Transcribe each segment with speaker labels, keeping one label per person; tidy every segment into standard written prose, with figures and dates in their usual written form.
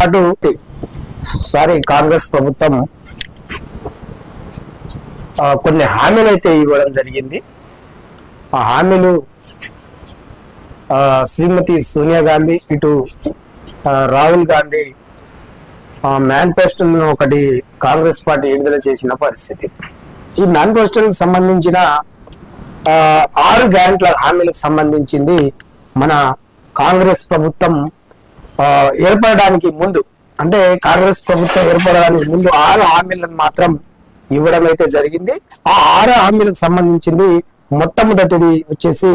Speaker 1: అటు కాంగ్రెస్ ప్రభుత్వం కొన్ని హామీలు అయితే ఇవ్వడం జరిగింది. ఆ హామీలు శ్రీమతి సోనియా గాంధీ ఇటు రాహుల్ గాంధీ మేనిఫెస్టోను ఒకటి కాంగ్రెస్ పార్టీ విడుదల చేసిన పరిస్థితి. ఈ మేనిఫెస్టోకి సంబంధించిన 6 గ్యారెంటీల హామీలకు సంబంధించింది మన కాంగ్రెస్ ప్రభుత్వం ఏర్పడడానికి ముందు, అంటే కాంగ్రెస్ ప్రభుత్వం ఏర్పడడానికి ముందు 6 హామీలను మాత్రం ఇవ్వడం అయితే జరిగింది. ఆ 6 హామీలకు సంబంధించింది మొట్టమొదటిది వచ్చేసి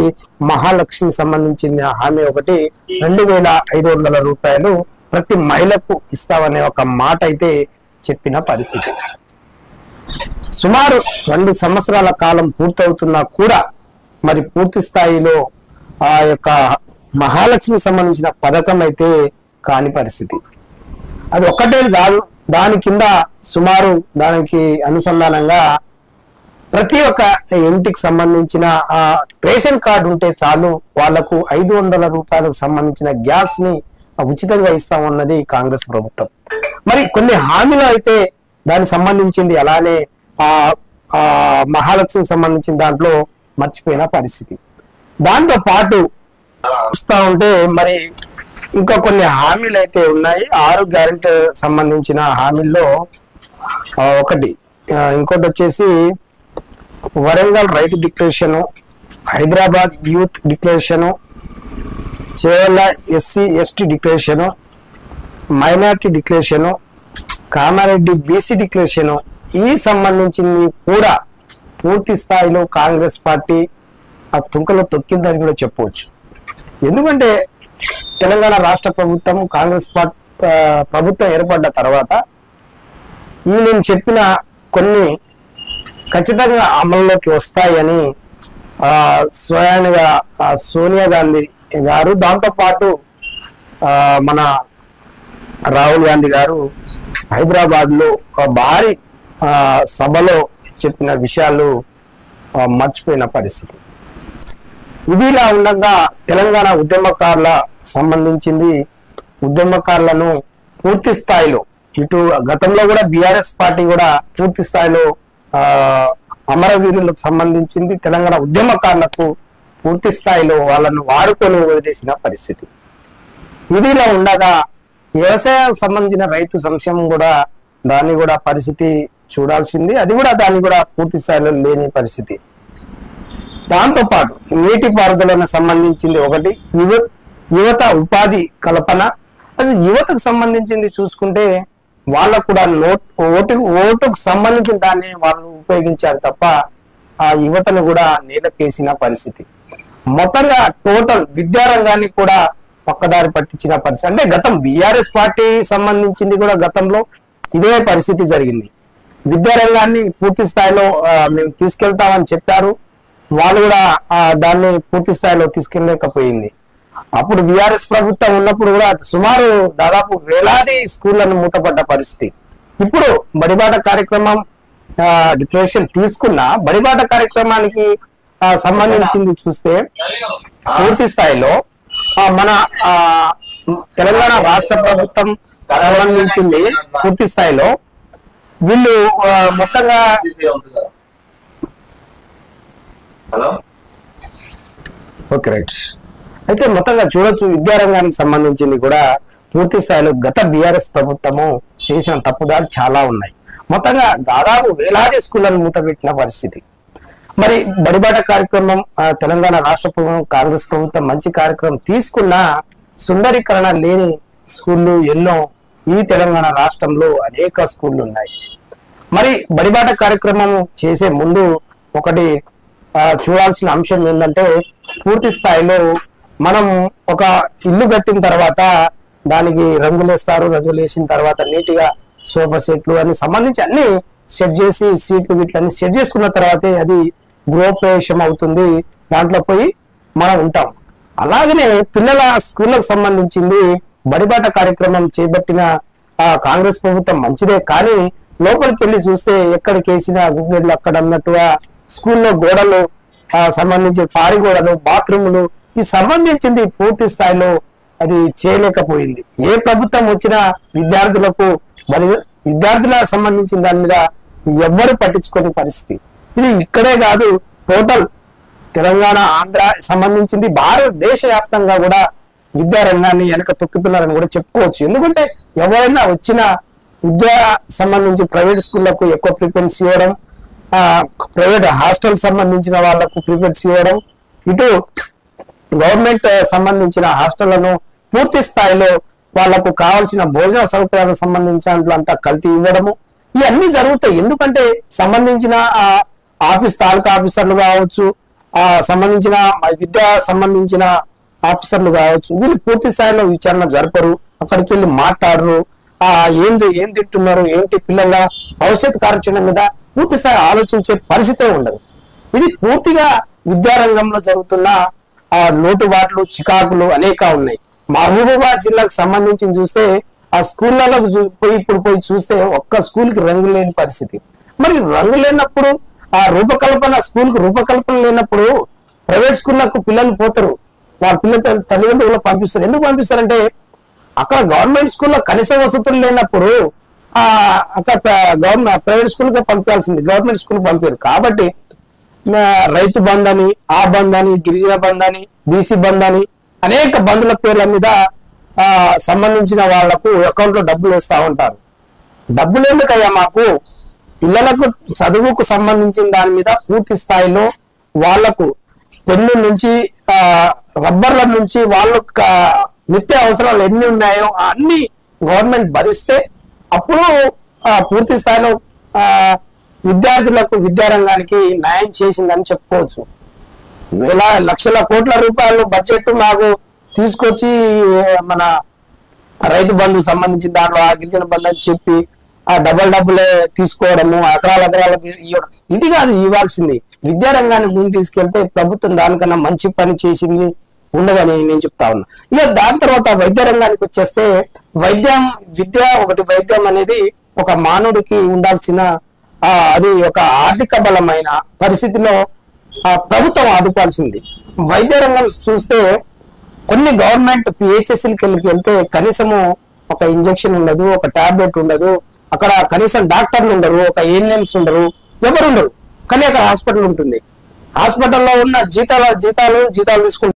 Speaker 1: మహాలక్ష్మి సంబంధించిన హామీ ఒకటి, 2500 రూపాయలు ప్రతి మహిళకు ఇస్తామనే ఒక మాట అయితే చెప్పిన పరిస్థితి. సుమారు 2 సంవత్సరాల కాలం పూర్తవుతున్నా కూడా మరి పూర్తి స్థాయిలో ఆ యొక్క మహాలక్ష్మి సంబంధించిన పథకం అయితే కాని పరిస్థితి. అది ఒక్కటే కాదు, దాని కింద సుమారు దానికి అనుసంధానంగా ప్రతి ఒక్క ఇంటికి సంబంధించిన రేషన్ కార్డు ఉంటే చాలు వాళ్లకు 500 రూపాయలకు సంబంధించిన గ్యాస్ ని ఉచితంగా ఇస్తామన్నది కాంగ్రెస్ ప్రభుత్వం. మరి కొన్ని హామీలు అయితే దానికి సంబంధించింది అలానే మహాలక్ష్మికి సంబంధించిన దాంట్లో మర్చిపోయిన పరిస్థితి. దాంతో పాటు చూస్తా ఉంటే మరి ఇంకా కొన్ని హామీలు అయితే ఉన్నాయి. 6 గ్యారెంటీ సంబంధించిన హామీల్లో ఇంకోటి వచ్చేసి వరంగల్ రైతు declaration, Hyderabad youth declaration, Chevella SC/ST declaration, minority declaration, Kamareddy BC declaration, ఈ సంబంధించింది కూడా పూర్తి స్థాయిలో కాంగ్రెస్ పార్టీ ఆ తుంకలో తొక్కిందని కూడా చెప్పవచ్చు. ఎందుకంటే తెలంగాణ రాష్ట్ర ప్రభుత్వం కాంగ్రెస్ ప్రభుత్వం ఏర్పడ్డ తర్వాత నేను చెప్పిన కొన్ని ఖచ్చితంగా అమల్లోకి వస్తాయని స్వయంగా సోనియా గాంధీ గారు, దాంతో పాటు మన రాహుల్ గాంధీ గారు హైదరాబాద్ లో భారీ సభలో చెప్పిన విషయాలు మర్చిపోయిన పరిస్థితి. ఇదిలా ఉండగా తెలంగాణ ఉద్యమకారుల సంబంధించింది, ఉద్యమకారులను పూర్తి స్థాయిలో ఇటు గతంలో కూడా BRS పార్టీ కూడా పూర్తి స్థాయిలో అమరవీరులకు సంబంధించింది తెలంగాణ ఉద్యమకారులకు పూర్తి స్థాయిలో వాళ్ళను వాడుకొని వదిలేసిన పరిస్థితి. ఇదిలా ఉండగా వ్యవసాయానికి సంబంధించిన రైతు సంక్షేమం కూడా దాన్ని కూడా పరిస్థితి చూడాల్సింది, దాన్ని కూడా పూర్తి స్థాయిలో లేని పరిస్థితి. దాంతో పాటు నీటిపారుదలకు సంబంధించింది ఒకటి, యువత ఉపాధి కల్పన, అది యువతకు సంబంధించింది చూసుకుంటే వాళ్ళకు కూడా ఓటుకు సంబంధించిన దాన్ని వాళ్ళు ఉపయోగించారు తప్ప ఆ యువతను కూడా నేలకేసిన పరిస్థితి. మొత్తంగా టోటల్ విద్యారంగాన్ని కూడా పక్కదారి పట్టించిన పరిస్థితి. అంటే గతం BRS పార్టీ సంబంధించింది కూడా గతంలో ఇదే పరిస్థితి జరిగింది. విద్యారంగాన్ని పూర్తి స్థాయిలో మేము తీసుకెళ్తామని చెప్పారు, వాళ్ళు కూడా దాన్ని పూర్తి స్థాయిలో తీసుకెళ్ళలేకపోయింది. అప్పుడు BRS ప్రభుత్వం ఉన్నప్పుడు కూడా సుమారు దాదాపు వేలాది స్కూళ్లను మూతపడ్డ పరిస్థితి. ఇప్పుడు బడిబాట కార్యక్రమం డిక్లరేషన్ తీసుకున్న బడిబాట కార్యక్రమానికి సంబంధించింది చూస్తే పూర్తి స్థాయిలో మన తెలంగాణ రాష్ట్ర ప్రభుత్వం సంబంధించింది పూర్తి స్థాయిలో వీళ్ళు మొత్తంగా ఓకే రైట్ అయితే మొత్తంగా చూడొచ్చు. విద్యారంగానికి సంబంధించింది కూడా పూర్తి స్థాయిలో గత BRS ప్రభుత్వము చేసిన తప్పుదాలు చాలా ఉన్నాయి. మొత్తంగా దాదాపు వేలాది స్కూళ్లను మూతపెట్టిన పరిస్థితి. మరి బడిబాట కార్యక్రమం తెలంగాణ రాష్ట్ర ప్రభుత్వం కాంగ్రెస్ ప్రభుత్వం మంచి కార్యక్రమం తీసుకున్న సుందరీకరణ లేని స్కూళ్ళు ఎన్నో ఈ తెలంగాణ రాష్ట్రంలో అనేక స్కూళ్ళు ఉన్నాయి. మరి బడిబాట కార్యక్రమం చేసే ముందు ఒకటి చూడాల్సిన అంశం ఏంటంటే పూర్తి స్థాయిలో మనం ఒక ఇల్లు కట్టిన తర్వాత దానికి రంగులేస్తారు, రంగులు వేసిన తర్వాత నీట్గా సోఫా సెట్లు అని సంబంధించి అన్ని సెట్ చేసి సీట్లు గిట్లన్నీ సెట్ చేసుకున్న తర్వాతే అది గృహప్రవేశం అవుతుంది, దాంట్లో పోయి మనం ఉంటాం. అలాగనే పిల్లల స్కూళ్ళకు సంబంధించింది బడిబాట కార్యక్రమం చేపట్టిన కాంగ్రెస్ ప్రభుత్వం మంచిదే, కానీ లోపలికి వెళ్ళి చూస్తే ఎక్కడికి వేసిన గుగ్గిళ్ళు అక్కడ అన్నట్టుగా స్కూల్లో గోడలు సంబంధించి పారి గోడలు, బాత్రూములు ఈ సంబంధించింది పూర్తి స్థాయిలో అది చేయలేకపోయింది. ఏ ప్రభుత్వం వచ్చినా విద్యార్థులకు మరి విద్యార్థులకు సంబంధించిన దాని మీద ఎవ్వరు పట్టించుకునే పరిస్థితి. ఇది ఇక్కడే కాదు, టోటల్ తెలంగాణ ఆంధ్ర సంబంధించింది భారతదేశ వ్యాప్తంగా కూడా విద్యారంగాన్ని వెనక తొక్కుతున్నారని కూడా చెప్పుకోవచ్చు. ఎందుకంటే ఎవరైనా వచ్చిన విద్యా సంబంధించి ప్రైవేట్ స్కూళ్లకు ఎక్కువ ప్రిఫరెన్స్ ఇవ్వడం, ప్రైవేట్ హాస్టల్ సంబంధించిన వాళ్లకు ప్రిఫరెన్స్ ఇవ్వడం, ఇటు గవర్నమెంట్ సంబంధించిన హాస్టళ్లను పూర్తి స్థాయిలో వాళ్లకు కావాల్సిన భోజన సౌకర్యాలకు సంబంధించిన అంతా కల్తీ ఇవ్వడము, ఇవన్నీ జరుగుతాయి. ఎందుకంటే సంబంధించిన ఆఫీస్ తాలూకా ఆఫీసర్లు కావచ్చు, సంబంధించిన విద్యా సంబంధించిన ఆఫీసర్లు కావచ్చు, వీళ్ళు పూర్తి స్థాయిలో విచారణ జరపరు, అక్కడికి వెళ్ళి మాట్లాడరు, ఏం తింటున్నారు, ఏంటి పిల్లల భవిష్యత్ కార్యాచరణ మీద పూర్తి స్థాయి ఆలోచించే పరిస్థితే ఉండదు. ఇది పూర్తిగా విద్యారంగంలో జరుగుతున్న లోటుబాట్లు, చికాకులు అనేక ఉన్నాయి. మహబూబాబాద్ జిల్లాకు సంబంధించి చూస్తే ఆ స్కూళ్ళలో పోయి చూస్తే ఒక్క స్కూల్కి రంగు లేని పరిస్థితి. మరి రంగు లేనప్పుడు ఆ రూపకల్పన స్కూల్కి రూపకల్పన లేనప్పుడు ప్రైవేట్ స్కూళ్ళకు పిల్లలు పోతారు, వాళ్ళ పిల్లల తల్లిదండ్రులు పంపిస్తారు. ఎందుకు పంపిస్తారంటే అక్కడ గవర్నమెంట్ స్కూల్లో కనీస వసతులు లేనప్పుడు అక్కడ ప్రైవేట్ స్కూల్గా పంపించాల్సింది, గవర్నమెంట్ స్కూల్ పంపారు. కాబట్టి రైతు బంద్ అని, ఆ బంద్ అని, గిరిజన బంద్ అని, బీసీ బంద్ అని అనేక బంధుల పేర్ల మీద సంబంధించిన వాళ్లకు అకౌంట్ లో డబ్బులు వేస్తా ఉంటారు. డబ్బులు ఎందుకయ్యా, మాకు పిల్లలకు చదువుకు సంబంధించిన దాని మీద పూర్తి స్థాయిలో వాళ్లకు పెన్ను నుంచి రబ్బర్ల నుంచి వాళ్ళకు నిత్య అవసరాలు ఎన్ని ఉన్నాయో అన్ని గవర్నమెంట్ భరిస్తే అప్పుడు పూర్తి స్థాయిలో విద్యార్థులకు విద్యారంగానికి న్యాయం చేసిందని చెప్పుకోవచ్చు. లక్షల కోట్ల రూపాయలు బడ్జెట్ మాకు తీసుకొచ్చి మన రైతు బంధు సంబంధించిన దాంట్లో ఆ గిరిజన బంధు అని చెప్పి ఆ డబ్బులే తీసుకోవడము, ఎకరాలు ఇవ్వడం, ఇది కాదు ఇవ్వాల్సింది. విద్యారంగాన్ని ముందు తీసుకెళ్తే ప్రభుత్వం దానికన్నా మంచి పని చేసింది ఉండదని నేను చెప్తా ఉన్నా. ఇక దాని తర్వాత వైద్య రంగానికి వచ్చేస్తే వైద్యం అనేది ఒక మానవుడికి ఉండాల్సిన అది ఒక ఆర్థిక బలమైన పరిస్థితిలో ప్రభుత్వం ఆదుకోవాల్సింది. వైద్య రంగం చూస్తే కొన్ని గవర్నమెంట్ పిహెచ్ఎస్ఎల్కి వెళ్తే కనీసము ఒక ఇంజక్షన్ ఉండదు, ఒక టాబ్లెట్ ఉండదు, అక్కడ కనీసం డాక్టర్లు ఉండరు, ఒక ఏఎన్ఎంస్ ఉండరు, ఎవరు ఉండరు. కానీ అక్కడ హాస్పిటల్ ఉంటుంది. హాస్పిటల్లో ఉన్న జీతాలు తీసుకుంటారు.